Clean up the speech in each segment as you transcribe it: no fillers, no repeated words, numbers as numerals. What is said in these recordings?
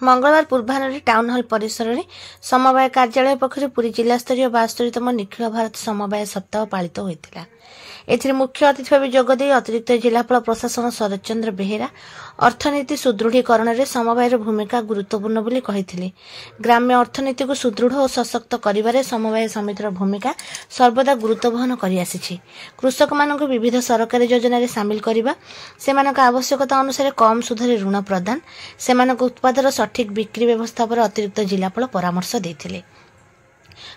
मंगलवार पूर्वाह्न टाउन हल परिसर में समवाय कार्यालय पक्षर पुरी जिला स्तरीय 72तम निखिल भारत समवाय सप्ताह पालित होता। एथिरे मुख्य अतिथि भाव जोगदे अतिरिक्त जिलापाल प्रशासन शरद चंद्र बेहेरा अर्थनीति सुदृढ़ीकरण में समवायर भूमिका गुरुत्वपूर्ण बोली कहिथिले। ग्राम्य अर्थनीति को सुदृढ़ और सशक्त करिबारे समवाय समितिर भूमिका सर्वदा गुरुत्व वहन करि आसिछि। कृषक मानक विविध सरकारी योजना रे शामिल करिबा, सेमानक आवश्यकता अनुसार कम सुधरे ऋण प्रदान, सेमानक उत्पादर सठिक बिक्री व्यवस्था पर अतिरिक्त जिलापाल परामर्श देथिले।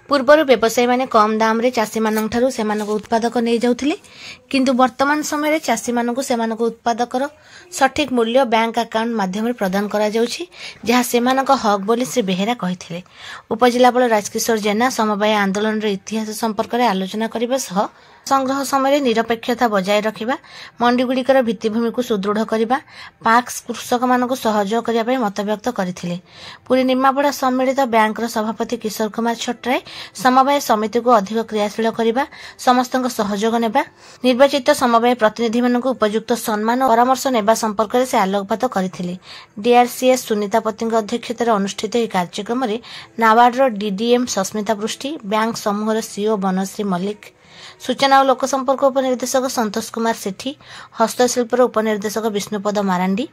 पूर्वर व्यवसायी माने कम दाम रे चाषी मानक ठारू सेमानक उत्पादक नै जाउथिले, किंतु वर्तमान समय रे चाषी मानक सेमानक उत्पादकर सठिक मूल्य बैंक अकाउंट माध्यम रे प्रदान करा जाउछि, जहा सेमानक हक बोली श्री बेहेरा कहिथिले। उपजिलापाल राजकिशोर जेना समवाय आंदोलन रे इतिहास संपर्क रे आलोचना करिबा सह संग्रह समय निरपेक्षता बजाय रखिबा, मंडीगुड़िकर भित्तिभूमि को सुदृढ़ करिबा, पाक्स कृषक मानक सहयोग करिया पय मत व्यक्त करथिले। पुरी निमापड़ा सम्मिलित बैंक सभापति किशोर कुमार छटराय समवाय समिति को अधिक क्रियाशील करिबा, समस्तक सहयोग नेबा, निर्वाचित समवाय प्रतिनिधि मानक उपयुक्त सम्मान और परामर्श नेबा संपर्क रे से आलोकपात करथिले। डीआरसीएस सुनीता पति अध्यक्षतार अनुष्ठित यह कार्यक्रम में नाबार्डर डीडीएम सस्मिता पृष्टि, बैंक समूहर सीओ बनश्री मल्लिक, सूचना और लोकसंपर्क उपनिर्देशक संतोष कुमार सेठी, हस्तशिल्पर उपनिर्देशक विष्णुपद मारांडी,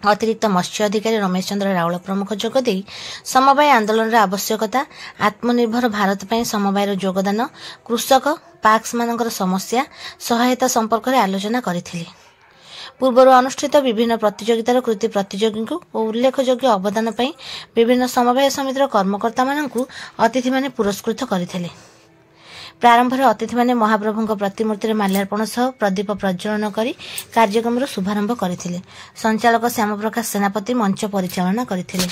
अतिरिक्त मत्स्य अधिकारी रमेश चंद्र राउल प्रमुख जोगदे समवाय आंदोलन आवश्यकता, आत्मनिर्भर भारत पर समवायर योगदान, कृषक पाक्स मानकर समस्या सहायता संपर्क में आलोचना करथिले। पूर्व अनुष्ठित विभिन्न प्रतियोगितार कृति प्रतियोगी और उल्लेखयोग्य अवदान पर विभिन्न समवाय समितिर कर्मकर्ता मानकु अतिथि माने पुरस्कृत करथिले। प्रारंभ में अतिथि माने महाप्रभु प्रतिमूर्ति माल्यार्पण सह प्रदीप प्रज्वलन करी कार्यक्रम शुभारंभ करथिले। संचालक श्याम प्रकाश सेनापति मंच परिचालना करथिले।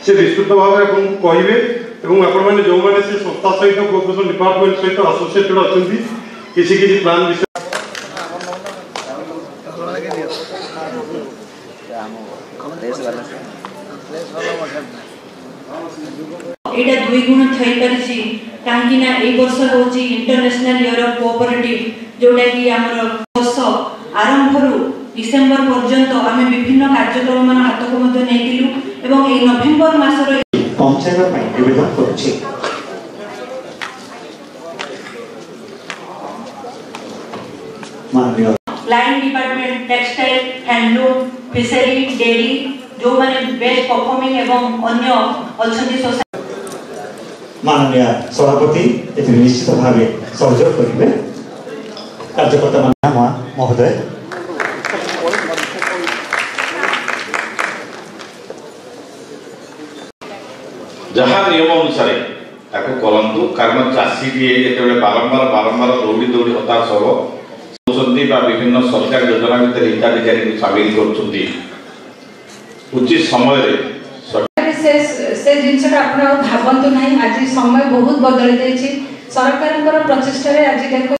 से विस्तृत भाव में कहे और जो मैंने से संस्था सहित प्रोफेशनल डिपार्टमेंट सहित एसोसिएटेड अच्छा किसी किसी प्लान विषय एटा दुई गुण थई परिछि काहेकि ना ए वर्ष होची इंटरनेशनल ईयर ऑफ कोऑपरेटिव जोडा कि हमर वर्ष आरंभ रु डिसेंबर पर्यंत आमे विभिन्न कार्यक्रम मान हाथ को मध्य नेतिलु एवं ए नवेम्बर मासर पहुंचाइबा पई निवेदन करछि। माननीय line department, textile, handloom, fishery, dairy जो माने बेस्ट परफॉर्मिंग एवं अन्य अछंती सोसाइटी माननीय सभापति एथि निश्चित भावे सहयोग करिवे। कार्यकर्ता मान महोदय जहाँ नियम अनुसार करतु, कारण चाषी भी बारंबार बारंबार दौड़ी दौड़ी हताश हम विभिन्न सरकार योजना भर हिताधिकारी सामिल कर उचित समय से जिनसा भावतु ना। आज समय बहुत बदली सरकार प्रचेषा आज देख